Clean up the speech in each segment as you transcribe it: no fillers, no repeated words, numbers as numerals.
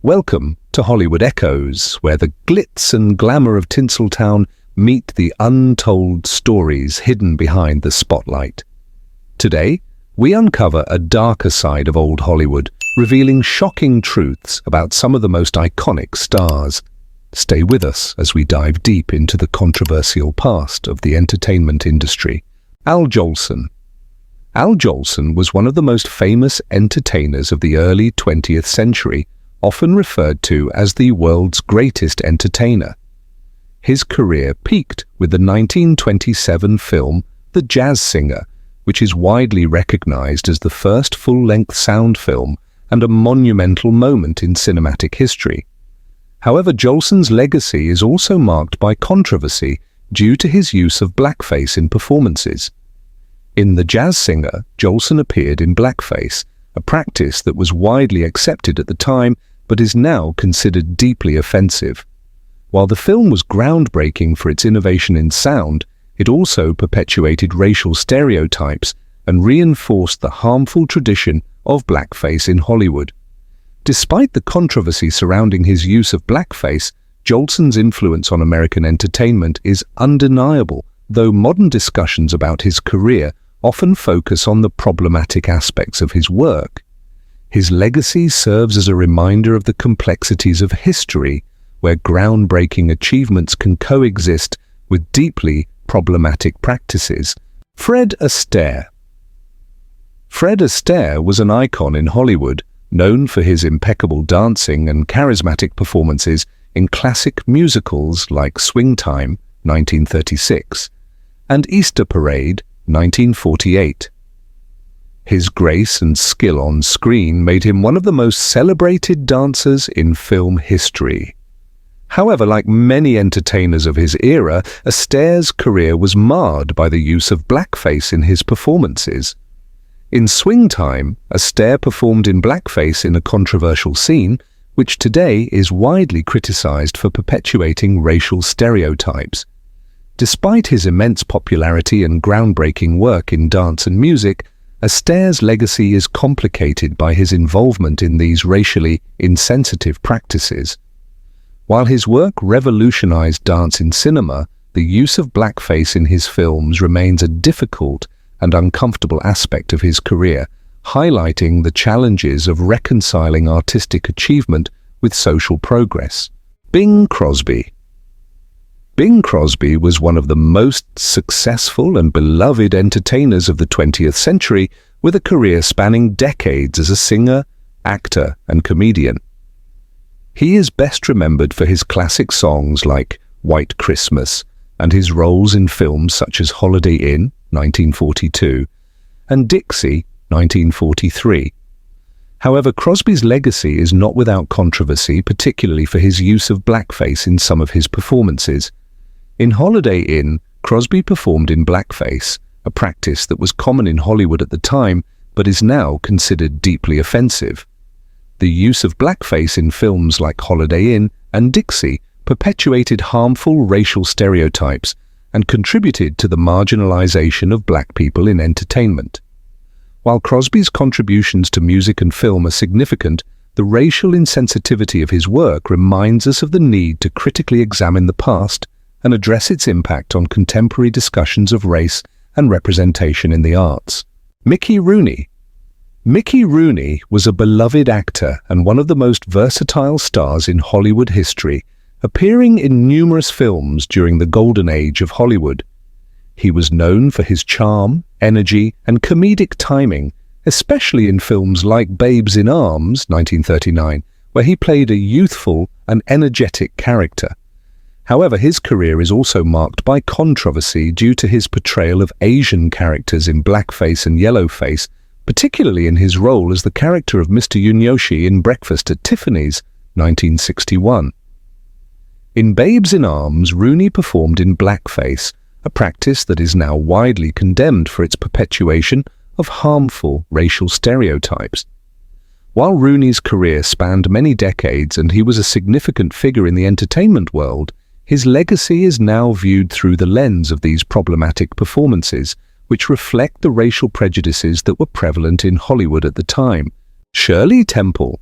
Welcome to Hollywood Echoes, where the glitz and glamour of Tinseltown meet the untold stories hidden behind the spotlight. Today, we uncover a darker side of old Hollywood, revealing shocking truths about some of the most iconic stars. Stay with us as we dive deep into the controversial past of the entertainment industry. Al Jolson. Al Jolson was one of the most famous entertainers of the early 20th century, often referred to as the world's greatest entertainer. His career peaked with the 1927 film The Jazz Singer, which is widely recognized as the first full-length sound film and a monumental moment in cinematic history. However, Jolson's legacy is also marked by controversy due to his use of blackface in performances. In The Jazz Singer, Jolson appeared in blackface, a practice that was widely accepted at the time but is now considered deeply offensive. While the film was groundbreaking for its innovation in sound, it also perpetuated racial stereotypes and reinforced the harmful tradition of blackface in Hollywood. Despite the controversy surrounding his use of blackface, Jolson's influence on American entertainment is undeniable, though modern discussions about his career often focus on the problematic aspects of his work. His legacy serves as a reminder of the complexities of history, where groundbreaking achievements can coexist with deeply problematic practices. Fred Astaire. Fred Astaire was an icon in Hollywood, known for his impeccable dancing and charismatic performances in classic musicals like Swing Time, 1936, and Easter Parade, 1948. His grace and skill on screen made him one of the most celebrated dancers in film history. However, like many entertainers of his era, Astaire's career was marred by the use of blackface in his performances. In Swing Time, Astaire performed in blackface in a controversial scene, which today is widely criticized for perpetuating racial stereotypes. Despite his immense popularity and groundbreaking work in dance and music, Astaire's legacy is complicated by his involvement in these racially insensitive practices. While his work revolutionized dance in cinema, the use of blackface in his films remains a difficult and uncomfortable aspect of his career, highlighting the challenges of reconciling artistic achievement with social progress. Bing Crosby. Bing Crosby was one of the most successful and beloved entertainers of the 20th century, with a career spanning decades as a singer, actor, and comedian. He is best remembered for his classic songs like White Christmas and his roles in films such as Holiday Inn, 1942, and Dixie, 1943. However, Crosby's legacy is not without controversy, particularly for his use of blackface in some of his performances. In Holiday Inn, Crosby performed in blackface, a practice that was common in Hollywood at the time but is now considered deeply offensive. The use of blackface in films like Holiday Inn and Dixie perpetuated harmful racial stereotypes and contributed to the marginalization of black people in entertainment. While Crosby's contributions to music and film are significant, the racial insensitivity of his work reminds us of the need to critically examine the past and address its impact on contemporary discussions of race and representation in the arts. Mickey Rooney. Mickey Rooney was a beloved actor and one of the most versatile stars in Hollywood history, appearing in numerous films during the golden age of Hollywood. He was known for his charm, energy, and comedic timing, especially in films like Babes in Arms, 1939, where he played a youthful and energetic character. However, his career is also marked by controversy due to his portrayal of Asian characters in blackface and yellowface, particularly in his role as the character of Mr. Yunyoshi in Breakfast at Tiffany's, 1961. In Babes in Arms, Rooney performed in blackface, a practice that is now widely condemned for its perpetuation of harmful racial stereotypes. While Rooney's career spanned many decades and he was a significant figure in the entertainment world, his legacy is now viewed through the lens of these problematic performances, which reflect the racial prejudices that were prevalent in Hollywood at the time. Shirley Temple.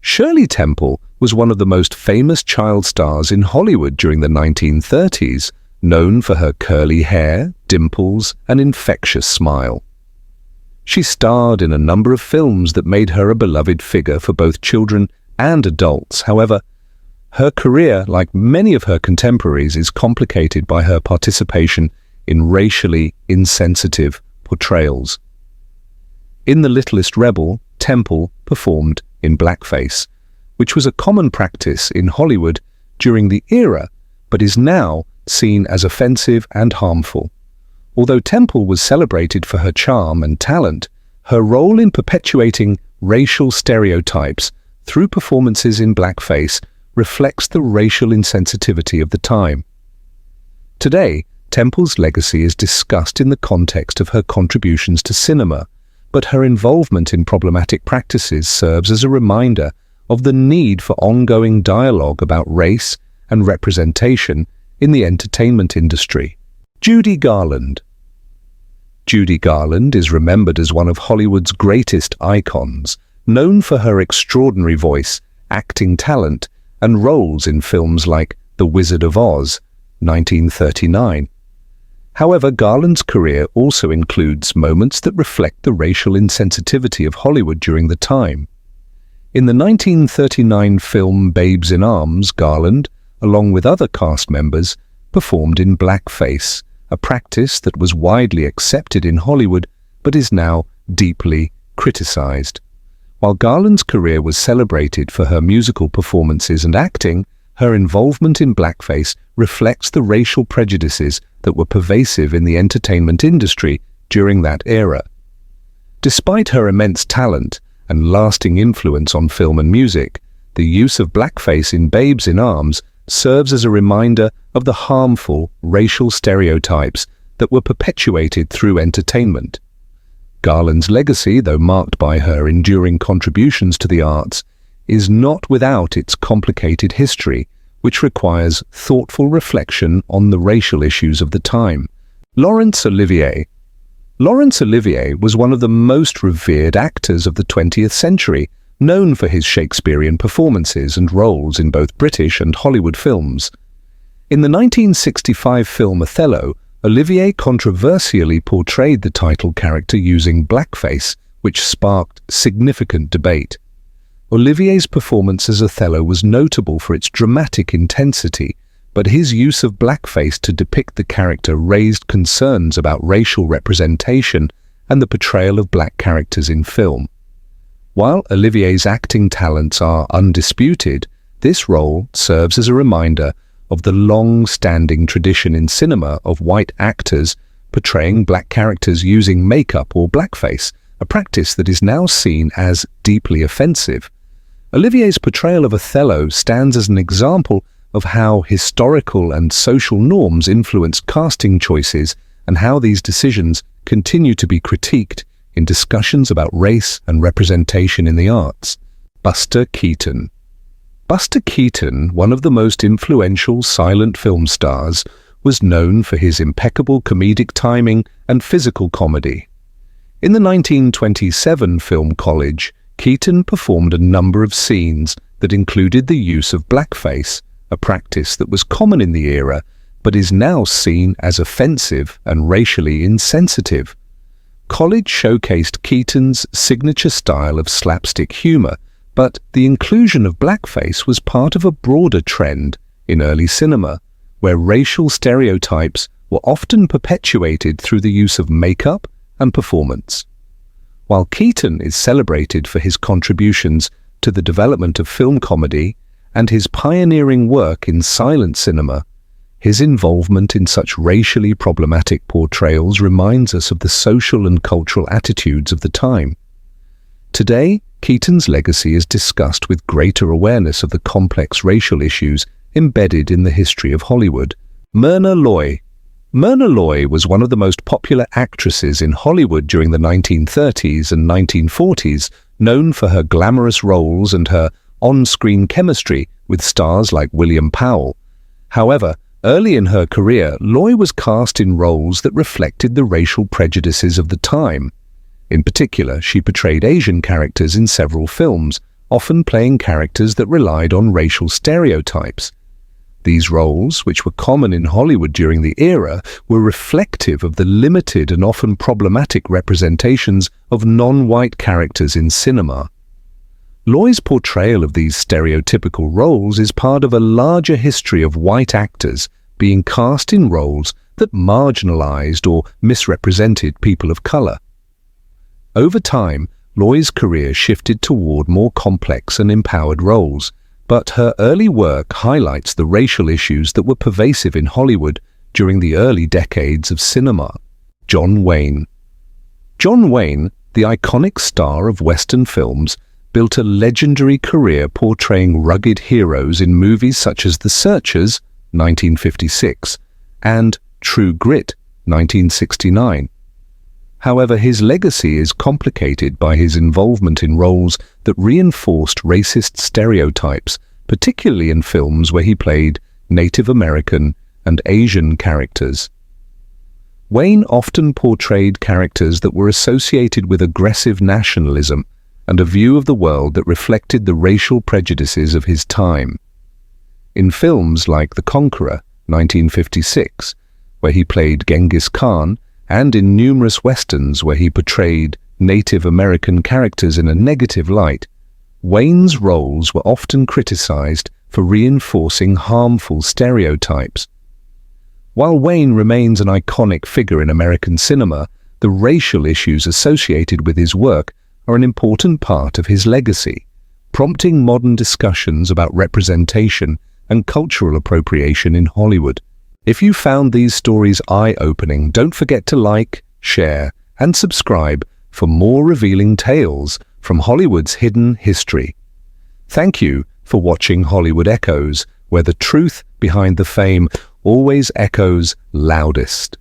Shirley Temple was one of the most famous child stars in Hollywood during the 1930s, known for her curly hair, dimples, and infectious smile. She starred in a number of films that made her a beloved figure for both children and adults. However, her career, like many of her contemporaries, is complicated by her participation in racially insensitive portrayals. In The Littlest Rebel, Temple performed in blackface, which was a common practice in Hollywood during the era, but is now seen as offensive and harmful. Although Temple was celebrated for her charm and talent, her role in perpetuating racial stereotypes through performances in blackface reflects the racial insensitivity of the time. Today, Temple's legacy is discussed in the context of her contributions to cinema, but her involvement in problematic practices serves as a reminder of the need for ongoing dialogue about race and representation in the entertainment industry. Judy Garland. Judy Garland is remembered as one of Hollywood's greatest icons, known for her extraordinary voice, acting talent, and roles in films like The Wizard of Oz, 1939. However, Garland's career also includes moments that reflect the racial insensitivity of Hollywood during the time. In the 1939 film Babes in Arms, Garland, along with other cast members, performed in blackface, a practice that was widely accepted in Hollywood but is now deeply criticized. While Garland's career was celebrated for her musical performances and acting, her involvement in blackface reflects the racial prejudices that were pervasive in the entertainment industry during that era. Despite her immense talent and lasting influence on film and music, the use of blackface in Babes in Arms serves as a reminder of the harmful racial stereotypes that were perpetuated through entertainment. Garland's legacy, though marked by her enduring contributions to the arts, is not without its complicated history, which requires thoughtful reflection on the racial issues of the time. Laurence Olivier. Laurence Olivier was one of the most revered actors of the 20th century, known for his Shakespearean performances and roles in both British and Hollywood films. In the 1965 film Othello, Olivier controversially portrayed the title character using blackface, which sparked significant debate. Olivier's performance as Othello was notable for its dramatic intensity, but his use of blackface to depict the character raised concerns about racial representation and the portrayal of black characters in film. While Olivier's acting talents are undisputed, this role serves as a reminder of the long-standing tradition in cinema of white actors portraying black characters using makeup or blackface, a practice that is now seen as deeply offensive. Olivier's portrayal of Othello stands as an example of how historical and social norms influence casting choices and how these decisions continue to be critiqued in discussions about race and representation in the arts. Buster Keaton. Buster Keaton, one of the most influential silent film stars, was known for his impeccable comedic timing and physical comedy. In the 1927 film College, Keaton performed a number of scenes that included the use of blackface, a practice that was common in the era but is now seen as offensive and racially insensitive. College showcased Keaton's signature style of slapstick humor, but the inclusion of blackface was part of a broader trend in early cinema, where racial stereotypes were often perpetuated through the use of makeup and performance. While Keaton is celebrated for his contributions to the development of film comedy and his pioneering work in silent cinema, his involvement in such racially problematic portrayals reminds us of the social and cultural attitudes of the time. Today, Keaton's legacy is discussed with greater awareness of the complex racial issues embedded in the history of Hollywood. Myrna Loy. Myrna Loy was one of the most popular actresses in Hollywood during the 1930s and 1940s, known for her glamorous roles and her on-screen chemistry with stars like William Powell. However, early in her career, Loy was cast in roles that reflected the racial prejudices of the time. In particular, she portrayed Asian characters in several films, often playing characters that relied on racial stereotypes. These roles, which were common in Hollywood during the era, were reflective of the limited and often problematic representations of non-white characters in cinema. Loy's portrayal of these stereotypical roles is part of a larger history of white actors being cast in roles that marginalized or misrepresented people of color. Over time, Loy's career shifted toward more complex and empowered roles, but her early work highlights the racial issues that were pervasive in Hollywood during the early decades of cinema. John Wayne. John Wayne, the iconic star of Western films, built a legendary career portraying rugged heroes in movies such as The Searchers, 1956, and True Grit, 1969. However, his legacy is complicated by his involvement in roles that reinforced racist stereotypes, particularly in films where he played Native American and Asian characters. Wayne often portrayed characters that were associated with aggressive nationalism and a view of the world that reflected the racial prejudices of his time. In films like The Conqueror, 1956, where he played Genghis Khan, and in numerous westerns where he portrayed Native American characters in a negative light, Wayne's roles were often criticized for reinforcing harmful stereotypes. While Wayne remains an iconic figure in American cinema, the racial issues associated with his work are an important part of his legacy, prompting modern discussions about representation and cultural appropriation in Hollywood. If you found these stories eye-opening, don't forget to like, share, and subscribe for more revealing tales from Hollywood's hidden history. Thank you for watching Hollywood Echoes, where the truth behind the fame always echoes loudest.